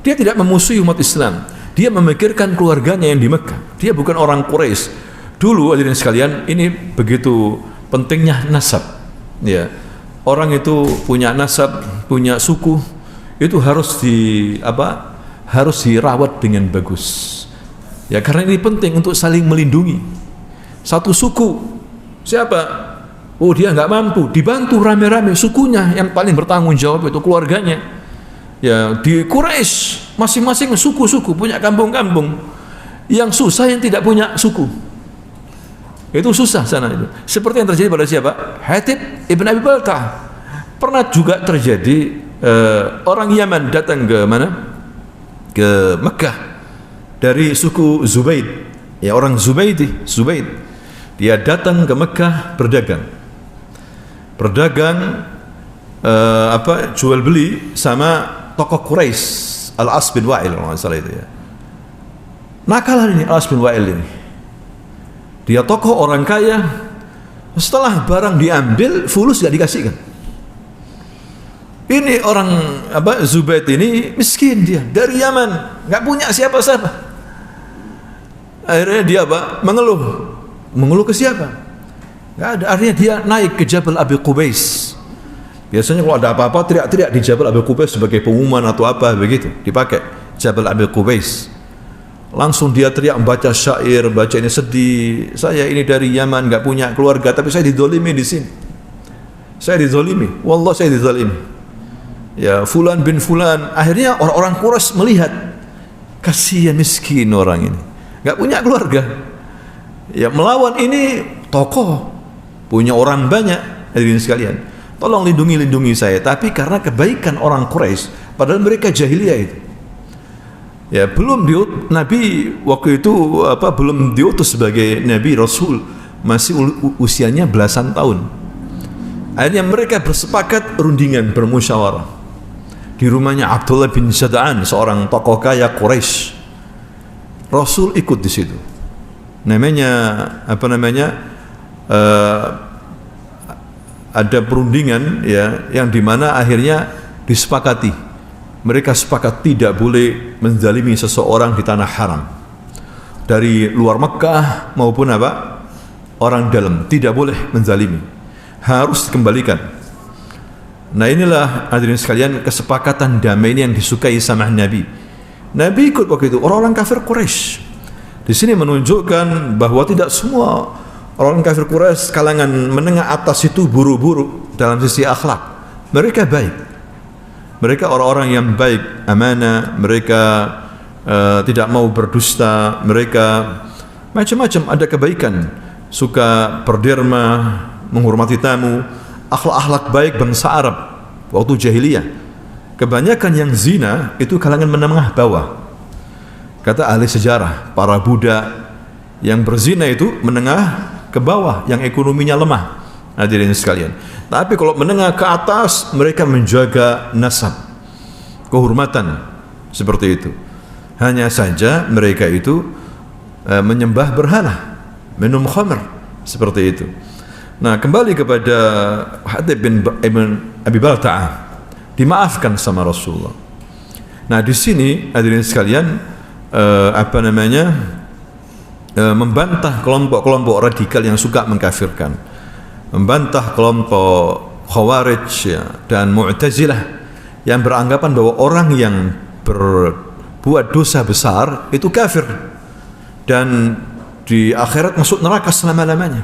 Dia tidak memusuhi umat Islam. Dia memikirkan keluarganya yang di Mekah. Dia bukan orang Quraisy. Dulu hadirin sekalian, ini begitu pentingnya nasab. Ya. Orang itu punya nasab, punya suku, itu harus dirawat dengan bagus. Ya, karena ini penting untuk saling melindungi. Satu suku, siapa? Oh, dia nggak mampu, dibantu rame-rame sukunya, yang paling bertanggung jawab itu keluarganya. Ya, di Quraisy masing-masing suku-suku punya kampung-kampung. Yang susah yang tidak punya suku. Itu susah sana itu. Seperti yang terjadi pada siapa? Hatib ibn Abi Balta'a. Pernah juga terjadi orang Yaman datang ke mana? Ke Mekah dari suku Zubaid. Ya, orang Zubaid. Dia datang ke Mekah berdagang. Jual beli sama tokoh Quraisy, Al-As bin Wa'il kalau nggak salah itu ya. Nakalan ini Al-As bin Wa'il ini. Dia tokoh orang kaya. Setelah barang diambil, fulus tidak dikasihkan. Ini orang Zubaid ini miskin, dia dari Yaman, nggak punya siapa-siapa. Akhirnya dia mengeluh ke siapa? Nggak ada. Akhirnya dia naik ke Jabal Abi Qubais. Biasanya kalau ada apa-apa teriak-teriak di Jabal Abi Qubais sebagai pengumuman atau apa begitu, dipakai Jabal Abi Qubais. Langsung dia teriak baca syair, baca ini sedih. Saya ini dari Yaman, nggak punya keluarga, tapi saya dizalimi di sini. Saya dizalimi, wallah saya dizalimi. Ya, fulan bin fulan. Akhirnya orang-orang Quraisy melihat, kasihan miskin orang ini, nggak punya keluarga. Ya, melawan ini tokoh, punya orang banyak. Hadirin sekalian, tolong lindungi saya. Tapi karena kebaikan orang Quraisy, padahal mereka jahiliyah itu. Ya, Nabi waktu itu belum diutus sebagai Nabi Rasul, masih usianya belasan tahun. Akhirnya mereka bersepakat rundingan, bermusyawarah di rumahnya Abdullah bin Jada'an, seorang tokoh kaya Quraisy. Rasul ikut di situ. Ada perundingan ya, yang dimana akhirnya disepakati. Mereka sepakat tidak boleh menzalimi seseorang di tanah haram, dari luar Mekah maupun orang dalam, tidak boleh menzalimi, harus dikembalikan. Nah, inilah hadirin sekalian kesepakatan damai ini yang disukai sama Nabi. Nabi ikut waktu itu orang-orang kafir Quraisy. Di sini menunjukkan bahwa tidak semua orang kafir Quraisy kalangan menengah atas itu buruk-buruk dalam sisi akhlak. Mereka baik. Mereka orang-orang yang baik, amanah, mereka tidak mau berdusta, mereka macam-macam ada kebaikan, suka berderma, menghormati tamu, akhlak-akhlak baik bangsa Arab waktu jahiliyah. Kebanyakan yang zina itu kalangan menengah bawah. Kata ahli sejarah, para budak yang berzina itu menengah ke bawah, yang ekonominya lemah. Hadirin sekalian. Tapi kalau menengah ke atas, mereka menjaga nasab, kehormatan, seperti itu. Hanya saja mereka itu menyembah berhala, minum khamr, seperti itu. Nah, kembali kepada Hatib bin Abi Balta'ah, dimaafkan sama Rasulullah. Nah, di sini hadirin sekalian membantah kelompok-kelompok radikal yang suka mengkafirkan, membantah kelompok Khawarij dan Mu'tazilah yang beranggapan bahwa orang yang berbuat dosa besar itu kafir dan di akhirat masuk neraka selama-lamanya.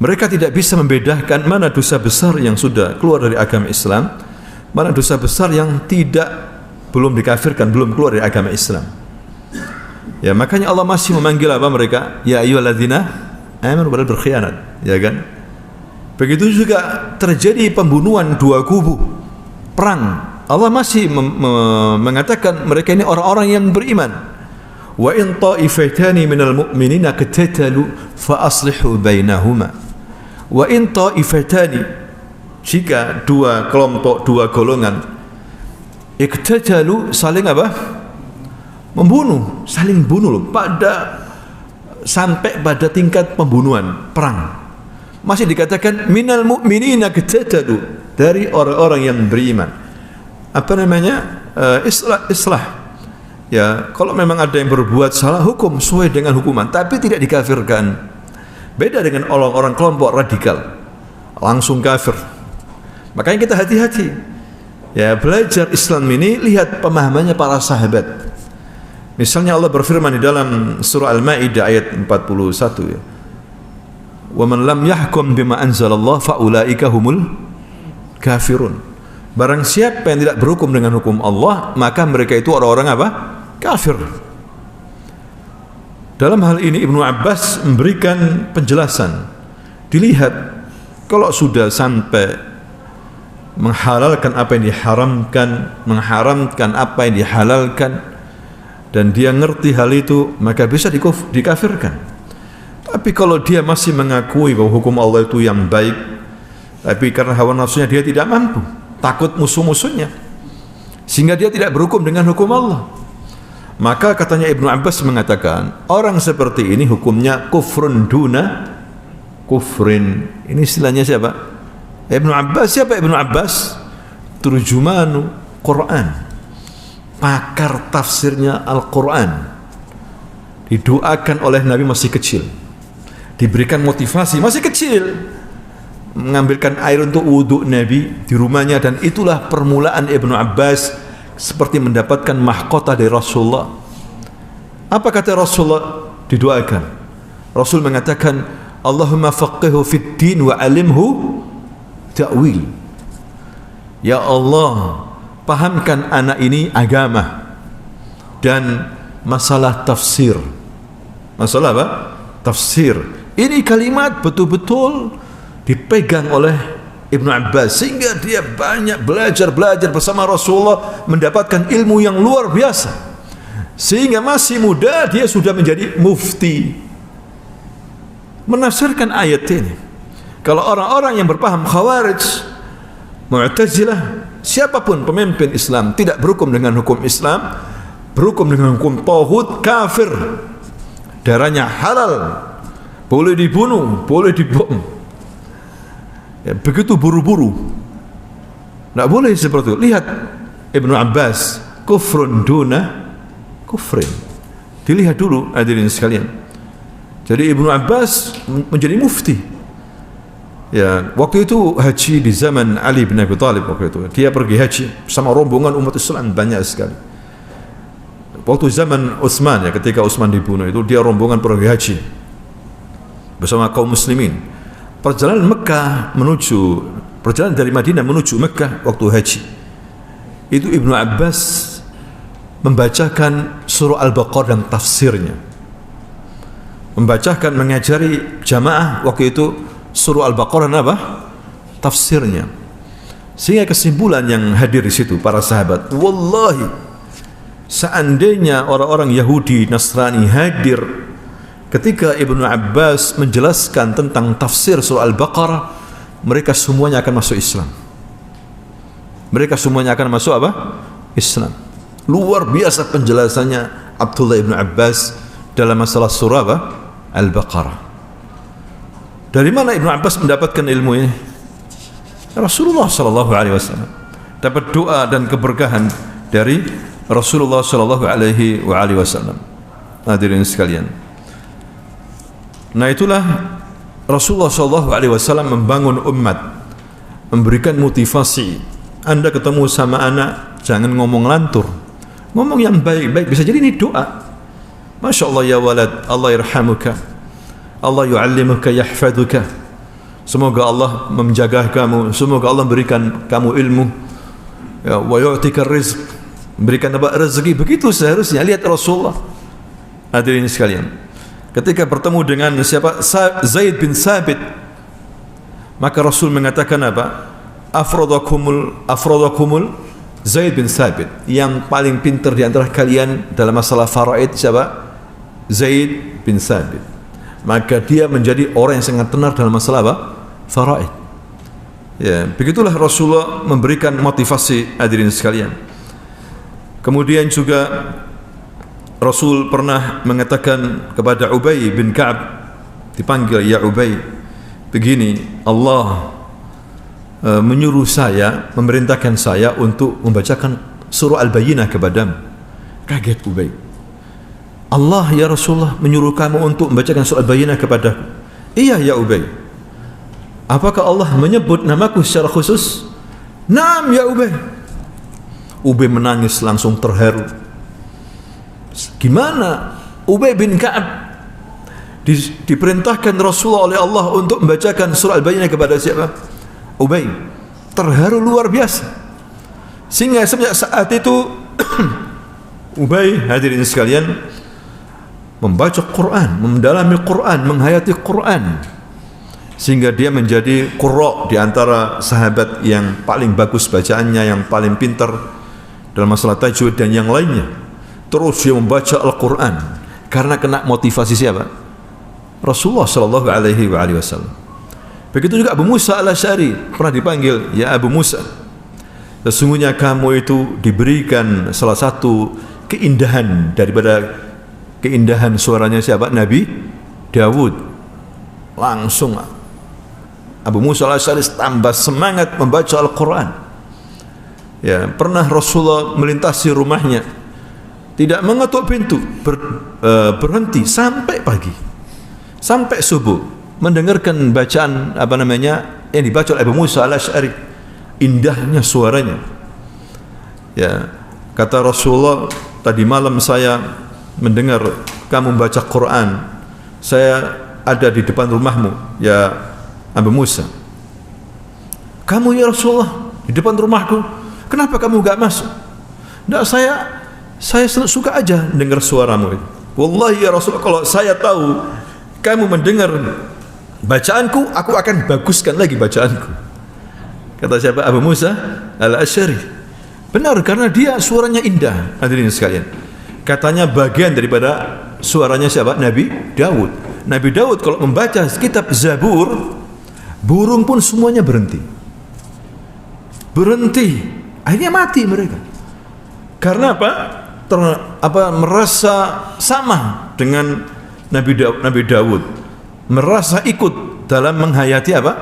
Mereka tidak bisa membedakan mana dosa besar yang sudah keluar dari agama Islam, mana dosa besar yang belum dikafirkan, belum keluar dari agama Islam. Ya, makanya Allah masih memanggil mereka? Ya ayyuhalladzina amanu, padahal berkhianat, ya kan? Begitu juga terjadi pembunuhan dua kubu, perang. Allah masih mengatakan mereka ini orang-orang yang beriman. Wa in ta'ifatani minal mu'minina qatatalu fa aslihu bainahuma. Wa in ta'ifatani, jika dua kelompok, dua golongan iqtatalu, saling membunuh, saling bunuh sampai pada tingkat pembunuhan, perang. Masih dikatakan minal mu'minina qatatalu, dari orang-orang yang beriman. Islah. Ya, kalau memang ada yang berbuat salah, hukum sesuai dengan hukuman, tapi tidak dikafirkan. Beda dengan orang-orang kelompok radikal, langsung kafir. Makanya kita hati-hati. Ya, belajar Islam ini, lihat pemahamannya para sahabat. Misalnya Allah berfirman di dalam surah Al-Maidah ayat 41 ya. Wa man lam yahkum bima anzalallah fa ulaika humul kafirun. Barang siapa yang tidak berhukum dengan hukum Allah, maka mereka itu orang-orang kafir. Dalam hal ini Ibnu Abbas memberikan penjelasan. Dilihat kalau sudah sampai menghalalkan apa yang diharamkan, mengharamkan apa yang dihalalkan, dan dia ngerti hal itu, maka bisa dikafirkan. Tapi kalau dia masih mengakui bahwa hukum Allah itu yang baik, tapi karena hawa nafsunya dia tidak mampu, takut musuh-musuhnya, sehingga dia tidak berhukum dengan hukum Allah, maka katanya Ibnu Abbas mengatakan orang seperti ini hukumnya kufrun duna kufrin. Ini istilahnya siapa? Ibnu Abbas. Siapa Ibnu Abbas? Turjumanu Quran, pakar tafsirnya Al-Quran, didoakan oleh Nabi masih kecil, diberikan motivasi masih kecil, mengambilkan air untuk wudhu Nabi di rumahnya, dan itulah permulaan Ibnu Abbas seperti mendapatkan mahkota dari Rasulullah. Apa kata Rasulullah? Didoakan. Rasul mengatakan, Allahumma faqihhu fid din wa alimhu ta'wil. Ya Allah, pahamkan anak ini agama dan masalah tafsir. Masalah apa? Tafsir. Ini kalimat betul-betul dipegang oleh Ibnu Abbas sehingga dia banyak belajar bersama Rasulullah, mendapatkan ilmu yang luar biasa. Sehingga masih muda dia sudah menjadi mufti. Menafsirkan ayat ini. Kalau orang-orang yang berpaham Khawarij, Mu'tazilah, siapapun pemimpin Islam tidak berhukum dengan hukum Islam, berhukum dengan hukum tauhid, kafir, darahnya halal, boleh dibunuh, boleh dibom. Ya, begitu buru-buru, tidak boleh seperti itu. Lihat Ibnu Abbas, kufrun duna kufrin. Dilihat dulu hadirin sekalian. Jadi Ibnu Abbas menjadi mufti. Ya, waktu itu haji di zaman Ali bin Abi Thalib. Waktu itu dia pergi haji sama rombongan umat Islam banyak sekali. Waktu zaman Utsman, ya, ketika Utsman dibunuh itu dia rombongan pergi haji bersama kaum muslimin. Perjalanan dari Madinah menuju Mekah waktu haji. Itu Ibnu Abbas membacakan surah Al-Baqarah dan tafsirnya. Mengajari jamaah waktu itu surah Al-Baqarah apa? Tafsirnya. Sehingga kesimpulan yang hadir di situ para sahabat, wallahi seandainya orang-orang Yahudi Nasrani hadir ketika Ibnu Abbas menjelaskan tentang tafsir surah Al-Baqarah, mereka semuanya akan masuk Islam. Mereka semuanya akan masuk apa? Islam. Luar biasa penjelasannya Abdullah Ibnu Abbas dalam masalah surah apa? Al-Baqarah. Dari mana Ibnu Abbas mendapatkan ilmu ini? Rasulullah sallallahu alaihi wasallam. Dapat doa dan keberkahan dari Rasulullah sallallahu alaihi wasallam. Hadirin sekalian. Nah, itulah Rasulullah sallallahu alaihi wasallam membangun umat, memberikan motivasi. Anda ketemu sama anak, jangan ngomong lantur. Ngomong yang baik-baik, bisa jadi ini doa. Masya Allah ya walad, Allah yarhamuka, Allah yu'allimuka yahfaduka. Semoga Allah menjaga kamu, semoga Allah berikan kamu ilmu, ya, wa yu'tika rizq, berikan rezeki. Begitu seharusnya. Lihat Rasulullah. Hadirin sekalian, ketika bertemu dengan siapa? Zaid bin Thabit, maka Rasul mengatakan apa? Afradakumul Zaid bin Thabit. Yang paling pintar di antara kalian dalam masalah faraid siapa? Zaid bin Thabit. Maka dia menjadi orang yang sangat tenar dalam masalah apa? Faraid. Ya, begitulah Rasulullah memberikan motivasi hadirin sekalian. Kemudian juga Rasul pernah mengatakan kepada Ubay bin Ka'ab, dipanggil ya Ubay, begini, Allah menyuruh saya, memerintahkan saya untuk membacakan surah Al-Bayyinah kepadamu. Kaget Ubay. Allah ya Rasulullah menyuruh kamu untuk membacakan surah Al-Bayyinah kepadaku. Iya ya Ubay. Apakah Allah menyebut namaku secara khusus? Naam ya Ubay. Ubay menangis langsung terharu. Gimana Ubay bin Ka'ab diperintahkan Rasulullah oleh Allah untuk membacakan surah Al-Bayyinah kepada siapa? Ubay. Terharu luar biasa. Sehingga sejak saat itu Ubay, hadirin sekalian, membaca Quran, mendalami Quran, menghayati Quran, sehingga dia menjadi qurra di antara sahabat yang paling bagus bacaannya, yang paling pintar dalam masalah tajwid dan yang lainnya. Terus dia membaca Al-Quran karena kena motivasi siapa? Rasulullah sallallahu alaihi wasallam. Begitu juga Abu Musa al-Asy'ari pernah dipanggil, ya Abu Musa, sesungguhnya kamu itu diberikan salah satu keindahan daripada keindahan suaranya siapa? Nabi Dawud. Langsung Abu Musa al-Asy'ari tambah semangat membaca Al-Quran. Ya, pernah Rasulullah melintasi rumahnya, tidak mengetuk pintu, berhenti sampai pagi, sampai subuh, mendengarkan bacaan yang dibaca oleh Abu Musa al-Asy'ari. Indahnya suaranya. Ya, kata Rasulullah, tadi malam saya mendengar kamu membaca Quran. Saya ada di depan rumahmu, ya Abu Musa. Kamu ya Rasulullah di depan rumahku, kenapa kamu gak masuk? Tidak, saya suka aja dengar suaramu. Wallahi ya Rasulullah, kalau saya tahu kamu mendengar bacaanku, aku akan baguskan lagi bacaanku. Kata siapa? Abu Musa al-Asy'ari. Benar, karena dia suaranya indah. Hadirin sekalian, katanya bagian daripada suaranya siapa? Nabi Daud. Nabi Daud kalau membaca kitab Zabur, burung pun semuanya berhenti. Akhirnya mati mereka. Karena apa? Merasa sama dengan Nabi Daud, merasa ikut dalam menghayati apa?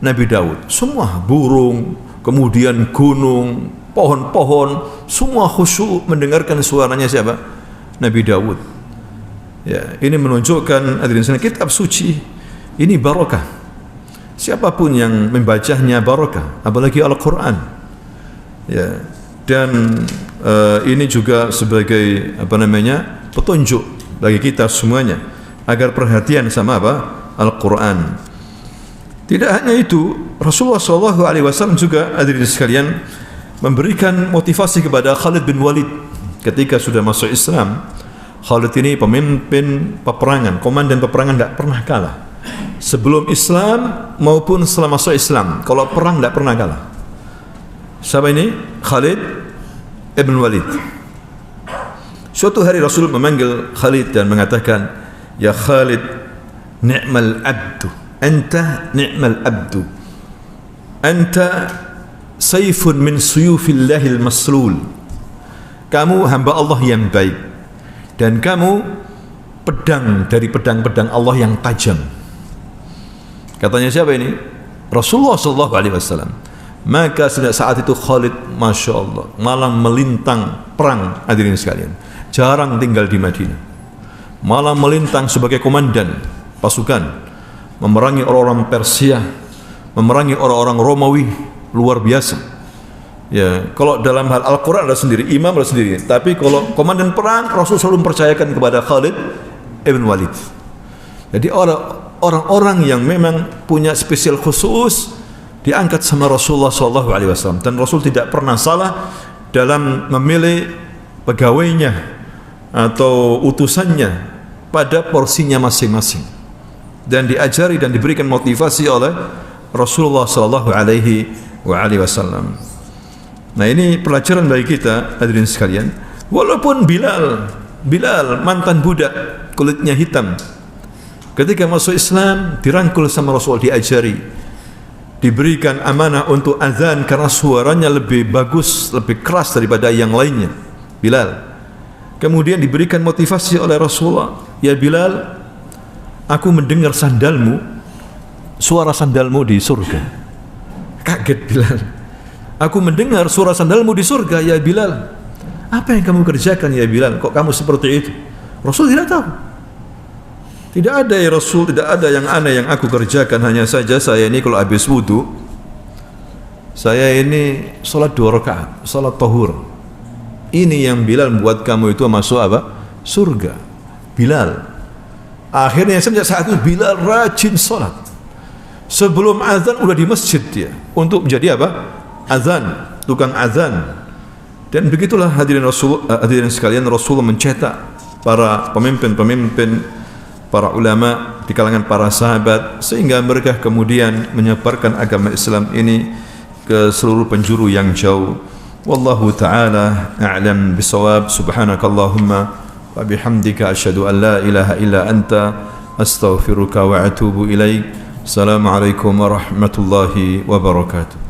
Nabi Daud. Semua burung, kemudian gunung, pohon-pohon, semua khusyuk mendengarkan suaranya siapa? Nabi Daud. Ya, ini menunjukkan hadirin kitab suci ini barakah. Siapapun yang membacanya barakah, apalagi Al-Quran. Ya, dan ini juga sebagai petunjuk bagi kita semuanya agar perhatian sama apa? Al-Quran. Tidak hanya itu, Rasulullah SAW juga hadirin sekalian memberikan motivasi kepada Khalid bin Walid ketika sudah masuk Islam. Khalid ini pemimpin peperangan, komandan peperangan, tidak pernah kalah sebelum Islam maupun setelah masuk Islam. Kalau perang tidak pernah kalah. Siapa ini? Khalid ibn Walid. Suatu hari Rasul memanggil Khalid dan mengatakan, ya Khalid, ni'mal abdu, anta ni'mal abdu, anta sayfun min suyufillahil maslul. Kamu hamba Allah yang baik, dan kamu pedang dari pedang-pedang Allah yang tajam. Katanya siapa ini? Rasulullah SAW. Maka sejak saat itu Khalid, Masya Allah, malah melintang perang. Hadirin sekalian, jarang tinggal di Madinah, malah melintang sebagai komandan pasukan, memerangi orang-orang Persia, memerangi orang-orang Romawi. Luar biasa. Ya, kalau dalam hal Al-Quran ada sendiri, imam ada sendiri. Tapi kalau komandan perang, Rasul selalu mempercayakan kepada Khalid ibn Walid. Jadi orang-orang yang memang punya spesial khusus diangkat sama Rasulullah SAW. Dan Rasul tidak pernah salah dalam memilih pegawainya atau utusannya pada porsinya masing-masing, dan diajari dan diberikan motivasi oleh Rasulullah SAW. Nah, ini pelajaran bagi kita hadirin sekalian. Walaupun Bilal mantan budak kulitnya hitam, ketika masuk Islam dirangkul sama Rasul, diajari, diberikan amanah untuk azan karena suaranya lebih bagus, lebih keras daripada yang lainnya. Bilal kemudian diberikan motivasi oleh Rasulullah, ya Bilal, aku mendengar sandalmu, suara sandalmu di surga. Kaget Bilal, aku mendengar suara sandalmu di surga ya Bilal. Apa yang kamu kerjakan ya Bilal, kok kamu seperti itu? Rasul tidak tahu. Tidak ada ya Rasul, tidak ada yang aneh yang aku kerjakan. Hanya saja saya ini kalau habis wudu, saya ini sholat 2 rakaat, sholat tahur. Ini yang Bilal membuat kamu itu masuk apa? Surga. Bilal. Akhirnya sejak saat itu Bilal rajin sholat. Sebelum azan udah di masjid dia untuk menjadi apa? Azan, tukang azan. Dan begitulah hadirin sekalian, Rasulullah mencetak para pemimpin-pemimpin, para ulama di kalangan para sahabat, sehingga mereka kemudian menyebarkan agama Islam ini ke seluruh penjuru yang jauh. Wallahu ta'ala a'lam bisawab. Subhanakallahumma wa bihamdika asyhadu an la ilaha illa anta astaghfiruka wa atubu ilaik. Assalamualaikum warahmatullahi wabarakatuh.